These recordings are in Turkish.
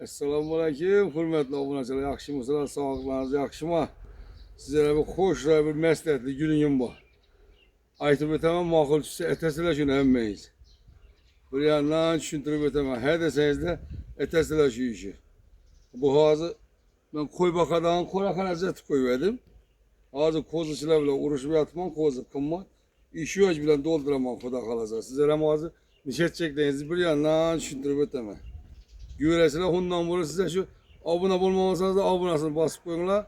Assalomu alaykum, hurmatli obunachilar. Yaxshimisizlar? Sog'liqlaringiz yaxshimi? Sizlarga bir xo'shlar bir maslahatli gunim bor. Aytib o'taman, ma'qul tushsa etasizlar shuni hammangiz. Bir yandan tushuntirib o'taman. Ha desangizda etasizlar shu ishni. Bu hozir men qo'y boqadigan qo'raqani ajratib qo'ydim. Hozir qo'zichilar bilan urushib yotibman, qo'zi qimmat. Ishyoch bilan doldiraman, xudo xolasa. Sizlar ham hozir nishatchakdagingizni bir yandan tushuntirib o'taman. Görəsilər, ondan sonra sizə şu abunə olmamasanız da abunəsini basıb qoyunlar.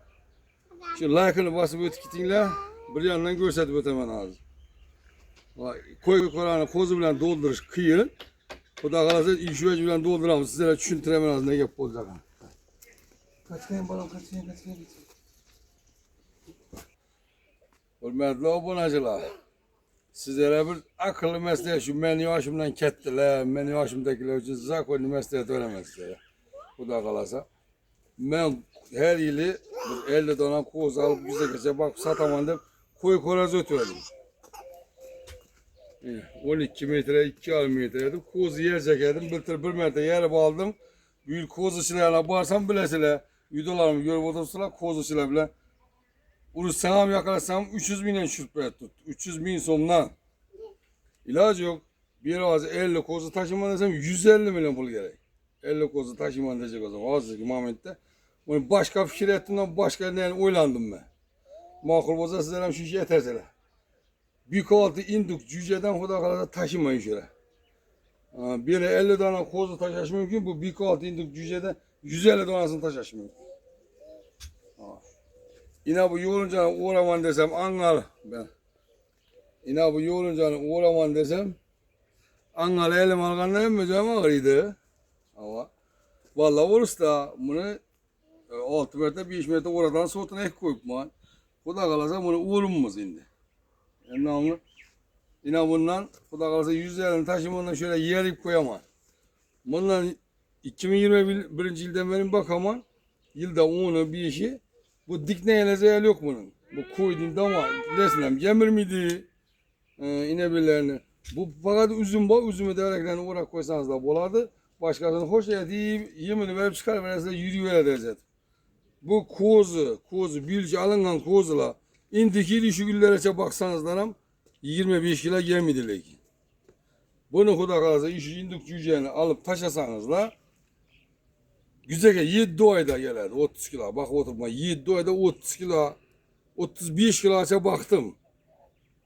Şu like'ını basıb ötüb gitinlər. Bir yandan görsətib ötəmən hazır. Koy koranı qozu bilan dolduruz kıyın. Xuda qalasa işvəc bilan dolduramız. Sizlərə düşündürəmən hazır nə gəp olacaq. Kaçmayın balam, kaçmayın. Hürmetli abunacılar. Sizlere bir akıllı mesleğe şu men yaşımdan kettiler, men yaşımdakiler için zakonni mesleğe veremez sizlere. Bu da kalasa. Ben her yılı 50 tane koz alıp güzel geçe bak satamam deyip koyu koraz ötüyordum. 12 metre, 2,5 metreydim. Kozu yer çekerdim, bir metre yere bağladım. Büyük koz işlerine bağırsam bilesiyle, videolarımı görüp otursalar koz işler bile. Urursam yakalasam 300 binden şürpeye tut. 300 bin somdan. İlacı yok. Bir ağzı 50 kozu taşıman desem 150 milyon pul gerek. 50 kozu taşıman diyecek o zaman. Hazırki momentte. Bunu başka fikir ettiğimden başka ne oylandım ben. Makul boza sizlere şu işi yeterseler. Bir altı indik cüceden huda kadar taşımayın şöyle. Biri 50 tane kozu taşımış mümkün. Bu bir altı indik cüceden 150 tanesini taşımış mümkün. Yine bu yorunca uğraman desem angal ben. Yine bu yorunca uğraman desem angal elim algan emmeyeceğim ağrıydı. Ama vallahi olursa bunu 6 metre 5 metre oradan soğutuna ek koyup man. Kuda kalasa bunu uğrumuz indi. Yine bundan kuda kalasa 150 taşımandan şöyle yerip koyamam. Bundan 2021 yıldan beri bakamam. Yılda 10'u bir işi. Bu dik neylese yok bunun. Bu koyduğum dama nesnem gemir miydi? İnebilirlerini. Bu fakat üzüm var. Üzümü devreklerini uğrak koysanız da bolardı. Başkasının hoş yediği yemini verip çıkar verirse yürüyüver diyecek. Bu kozu bilgi alınan kozula indiki şu güllere baksanız da 25 kilo gemidiler ki. Bunu kuda kalırsa işi indik cüceğini alıp taşasanız da güzel 7 ayda gelirdi 30 kilo. Bak oturma 7 ayda 30 kilo 35 kiloya baktım.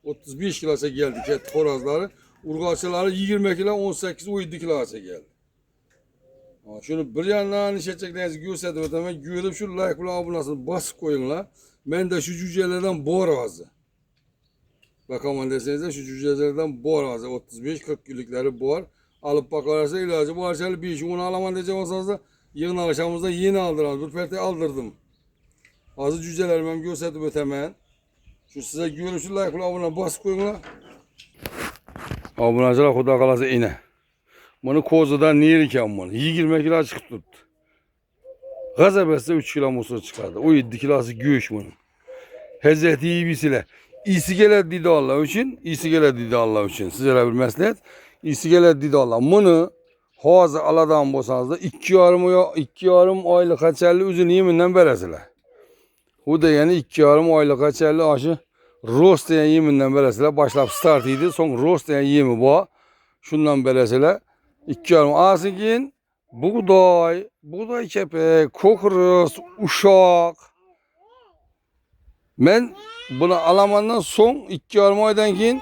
35 kiloya geldi ket horazları. Urgaçaları 20 kilo 18-17 kiloya geldi. Şunu bir yandan nişetçeklerinizi gösterdim öteme görüp şu like bile abunasını basıp koyunlar. Ben de şu cücelerden bor ağzı. Bakamam deseniz de şu cücelerden bor ağzı 35-40 günlükleri bor. Alıp bakarsa ilacı bu harçalı bir iş. Onu alamam diyeceğim olsanız da yığın akşamımızda yeni aldıralım. Bir perte aldırdım. Azı cücelerimi hem gösterdim ötemen. Şu size görüp şu like bile abuna basıp koyunlar. Abunacılar kuda kalası ine. Bunu kozudan niye iken bunu? 20 kilo açık tuttu. Gazabesi 3 kilo musul çıkardı. O 7 kilosu göğüş bunun. Hezeti iyi birisiyle. İyisi gelir dedi Allah için. İyisi gelir dedi Allah için. Sizlere bir mesleğet. İyisi gelir dedi Allah. Bunu hazır aladan bolsanız da 2,5 aylık kaçerli üzün yeminden beresiler. Bu da yani 2,5 aylık kaçerli aşı rost diyen yeminden beresiler. Başlayıp start idi. Son rost diyen yemi bu. Şundan beresiler. 2,5 asıkin buğday kepek, kokuruz, uşak. Ben bunu alamandan son 2,5 aydan keyin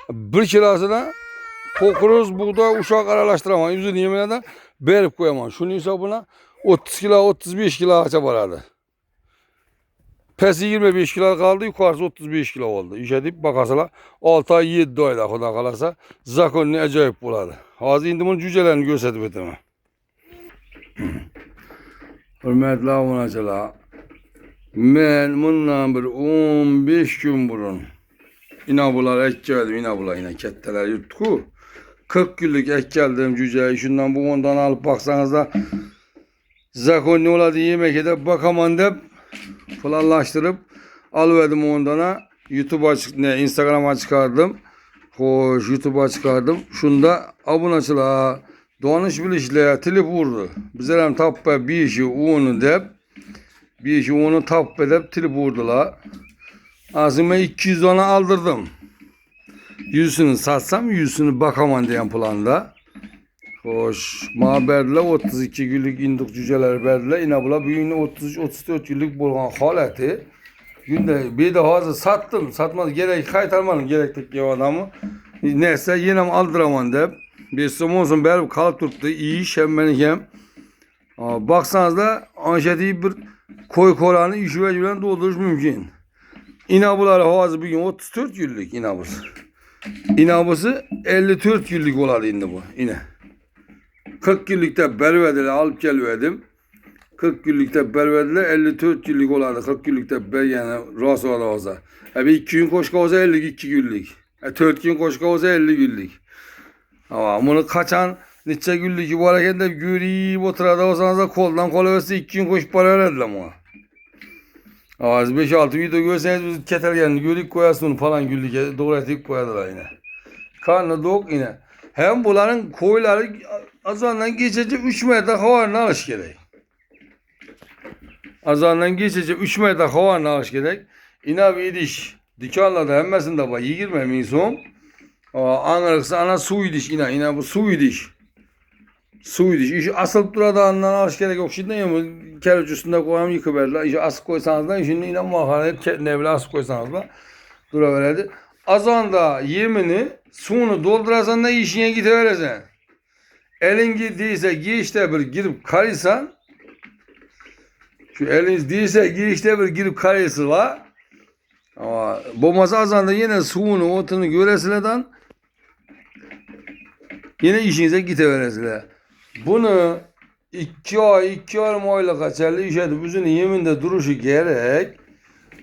1 kilosuna kokuruz, buğday, uşak aralaştıramam. Üzün yemine de berip koyamam. Şunun hesabına 30 kilo, 35 kilo aça varardı. Pesi 25 kilo kaldı, yukarısı 35 kilo oldu. İşe deyip bakasılar 6 ay 7 ayda kuda kalırsa zakonni acayip buladı. Hazır indi bunun cücelerini gösterip öteme. Hürmetli abunacılar. Ben bundan bir 15 gün burun inabular ek geldim, inabular yine ketteler yutku. 40 günlük ek geldim cüceyi şundan bu ondan alıp baksanız da zakonni oladı yemek edip bakaman deyip falanlaştırıp alıverdim ondana. YouTube'a Instagram'a çıkardım. Hoş YouTube'a çıkardım. Şunda abunacılar Doniş bilişle tilip vurdu. Bizlerim tappe bir işi onu dep, bir işi onu tappe dep tilip vurdular. Azime 200 ona aldırdım. 100'ünü satsam 100'ünü bakamam diyen planda. Hoş. Ma berdiler 32 günlük indik cüceler berdiler. Yine bula büyüğünü 33-34 günlük bulgan haleti. Günde bir de hazır sattım. Satmaz gerek kaytarmadım gerektik adamı. Neyse yine aldıramam dep. Bir somon beri kalıp tuttu. İyi iş hem benim hem. Baksanız da anşeti bir koy koranı işi ve gülen dolduruş mümkün. İnabıları hazır bugün 34 günlük inabısı. İnabısı 54 günlük oladı indi bu yine. 40 günlükte bervediler alıp geliverdim. 40 günlükte bervediler 54 günlük oladı. 40 günlükte ber yani rast oladı olsa. Bir 2 gün koşka olsa 52 günlük. 4 gün koşka olsa 50 günlük. Ama bunu kaçan neçe günlük bu harekette görüyüp oturada olsanız da koldan kola verse 2 gün koşup para verdiler ama. Az 5-6 video görseniz biz ketergenli gülük koyarsın falan gülük doğru etik koyadılar yine. Karnı dok yine. Hem bunların koyları azandan geçecek 3 metre havanın alış gerek. Azandan geçecek 3 metre havanın alış gerek. İna bir idiş. Dikanlarda hemmesinde bak 20 min son. Anlarıksa ana su idiş ina bu su idiş. Su idiş. İşi asılıp duradağından alış gerek yok. Şimdi ya bu kereç üstünde koyalım yıkıverdiler. İşi asıp koysanız da şimdi inan muhakkak nevle asıp koysanız da duraverdi. Azanda yemini suyunu doldurarsan da işine gidiverirsen. Elin gittiyse girişte bir girip karıysan şu eliniz değilse girişte bir girip karıyısıla ama boması azanda yine suyunu otunu göresileden yine işinize gidiverirsin. Bunu 2 ay 2 ayla kaçarlı iş edip üzerine yeminde duruşu gerek.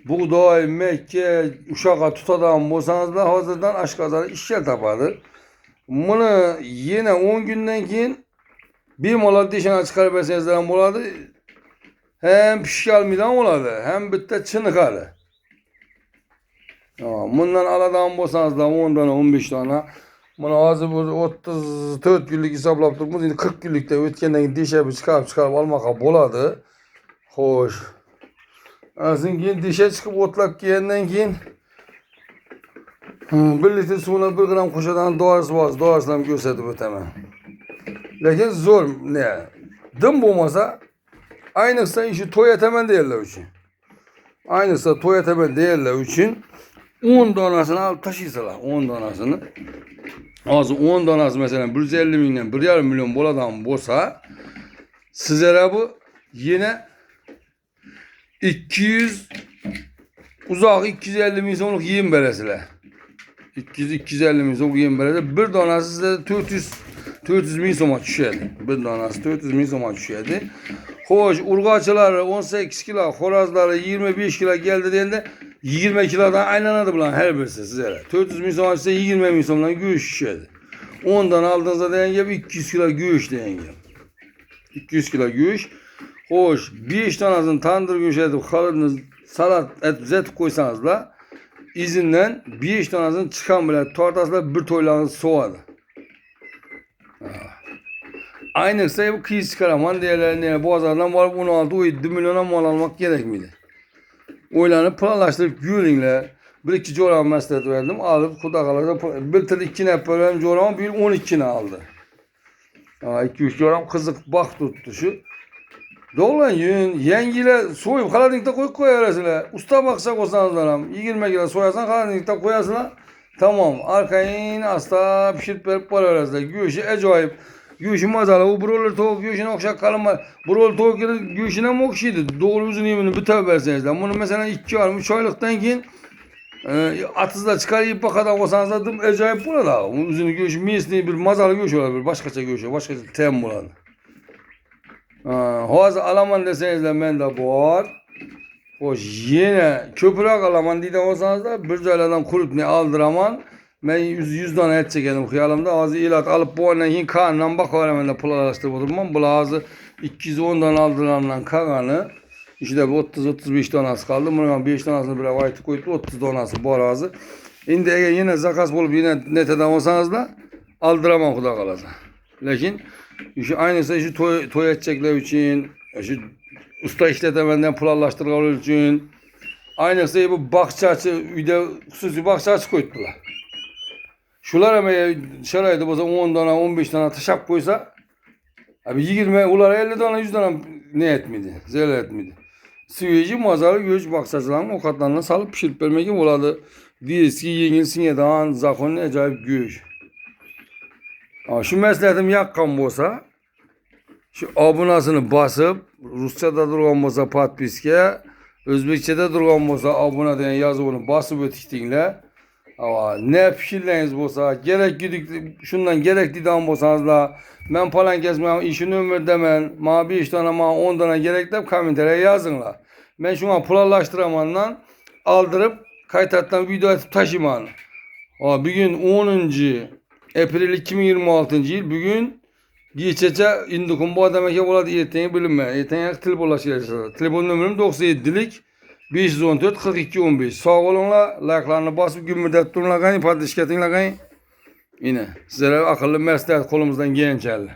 Buğday, Mekke, uşağa tutadağım olsanız da hazırdan aşkazanı işler tapadır. Bunu yine 10 günden keyin bir mola dişine çıkarıversenizden boladı. Hem pişkal midan oladı hem bitti çınıkadı. Bundan aladağım olsanız da 10 tane 15 tane. Bunu hazır 34 günlük hesaplap durmuş. Şimdi 40 günlükte ötkenden dişe bir çıkarıp almaka boladı. Hoş. Azın keyin dişe çıkıp otlak giyenden keyin birlikte suyuna 1 gram koşadan doğarsam gösterdi ötemen. Lakin zor ne? Dım bulmasa aynısı işi toy etemen değerler için. Aynısı toy etemen değerler için 10 donasını alıp taşıysalar 10 donasını. Az 10 donası mesela 150 milyon 1,5 milyon boladan bolsa sizlere bu yine 200 uzak 250 milyonluk yiyim beresiler. 200-250 milyon yiyim beresiler. Bir donası size 400 milyon düşerdi. Bir donası 400 milyon düşerdi. Hoş urgaçıları 18 kilo, horazları 25 kilo geldi diye 20 kilodan aynanadı bulan her birisi sizlere. 400 milyon size 20 milyondan göğüş düşerdi. Ondan aldığınızda diyen gibi 200 kilo göğüş diyen gibi. 200 kilo göğüş. Hoş 5 tanesini tandır göğüş edip kalırdınız salat et zet koysanız da izinden 5 tanesini çıkan bile tortasıyla bir toylarınız soğadı. Aynısı bu kıyı çıkaraman değerlerine boğazlardan varıp 16-17 milyona mal almak gerek miydi? Oylanı planlaştırıp güğünle bir iki coğrafya mesleti verdim. Alıp kudakalarda bir tır 2 ne bölüm coğrafya bir 12 ne aldı. 2-3 coğrafya kızık bak tuttu şu. Doğulan yün yengiyle soyup kaladinlikte koyarsınlar. Usta baksak olsanız anam 20 kilo soyarsan kaladinlikte koyarsınlar. Tamam arkayın asla pişirip verip para verirsinler. Güğüşü acayip. Güğüşü mazalı. O broiler tavuk güğüşüne okşak kalınmaz. Broiler tavuk güğüşüne mi okşaydı? Doğru uzun yemini bir tabi verseniz. Bunu mesela 2 ay 3 aylıktan keyin atızla çıkarıp bakadan olsanız da acayip burada. Uzun güğüşü misli bir mazalı güğüş olabilir. Başkaça güğüşü. Başkaça tem bulanır. Hazır alaman deseniz de ben de bu var. Hoş yine köpürek alaman diye olsanız da bir zayladan kurup ne aldıraman. Ben 100 tane et çekelim hıyalımda. Ağzı ilat alıp bu oyuna hin kanından bakıverem ben de pulalaştırıp oturmam. Bu ağzı 210 tane aldıramdan kananı. İşte 30-35 tanesi kaldı. Bunun 5 tanesini bir vaytı koyup 30 tanesi bu ağzı. Şimdi eğer yine zakas bulup yine neteden olsanız da aldıramam kuda kalasa. Lakin Şu aynısı şu toy edecekler için, şu usta işletemenden pulallaştırmalar için. Aynısı bu bakça açı, bir de hususi bakça açı koydular. Şular ama şarayda olsa 10 tane 15 tane taşak koysa abi 20 ular 50 tane 100 tane ne etmedi, zel etmedi. Süveci mazalı göç baksacıların o katlarına salıp pişirip vermek oladı. Diyeski yengilsin ya da zakon ne acayip göç. Şu mesleğim yakkan olsa şu abunasını basıp Rusçada durgan olsa patpiske, Özbekçede durgan olsa abuna diyen yazıını basıp ötüştüğünle ne pişirleriniz olsa gerek güdük şundan gerek didam olsanız da ben falan kesmem işini ömür demen ma bir iş tane ma 10 tane gerek de komentere yazınlar. Ben şuna pulallaştıramandan aldırıp kaytattan video atıp taşıman. Bugün 10. April 2026 yıl bugün geçece indikum bu adam eke oladı erteğe bilinme. Erteğe telefon ulaşıyor. Telefon nömrüm 97'lik 514 42 15. Sağ olunla like'larını basıp gümürdet durunla gayın, paylaşketinle gayın. Yine sizlere akıllı mesleğet kolumuzdan genç geldi.